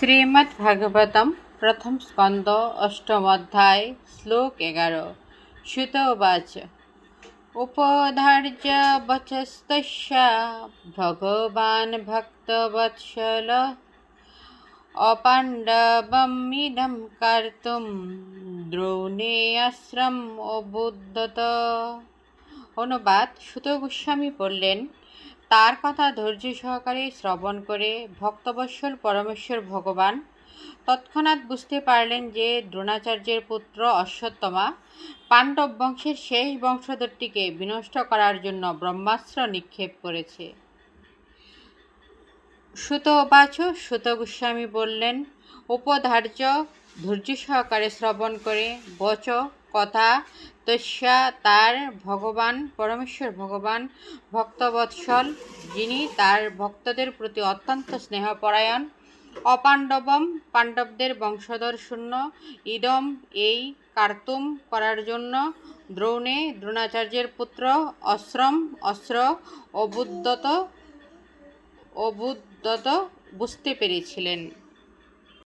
শ্রীমদ্ভাগবতম প্রথম স্কন্দ অষ্টম অধ্যায় শ্লোক 11। সুত উবাচ উপধার্য বচস্তস্যা ভগবান ভক্তবৎসল অপাণ্ডবমিদং কর্তুম দ্রোণেয়াশ্রম অবুদ্ধত। অনুবাদ: সুত গোস্বামী বললেন, তার কথা ধৈর্য সহকারে শ্রবণ করে ভক্তবৎসল পরমেশ্বর ভগবান তৎক্ষণাৎ বুঝতে পারলেন যে দ্রোণাচার্যের পুত্র অশ্বত্থামা পাণ্ডব বংশের শেষ বংশধরটিকে বিনষ্ট করার জন্য ব্রহ্মাস্ত্র নিক্ষেপ করেছে। সুত উবাচ, সুত গোস্বামী বললেন, উপধার্য ধৈর্য সহকারে শ্রবণ করে, বচ কথা, তস্যা তার, ভগবান পরমেশ্বর ভগবান, ভক্তবৎসল যিনি তার ভক্তদের প্রতি অত্যন্ত স্নেহপরায়ণ, অপাণ্ডবম পাণ্ডবদের বংশধর শূন্য, ইদম এই, কার্তুম করার জন্য, দ্রোণে দ্রোণাচার্যের পুত্র, অস্ত্রম অস্ত্র, অবুদ্ধত বুঝতে পেরেছিলেন।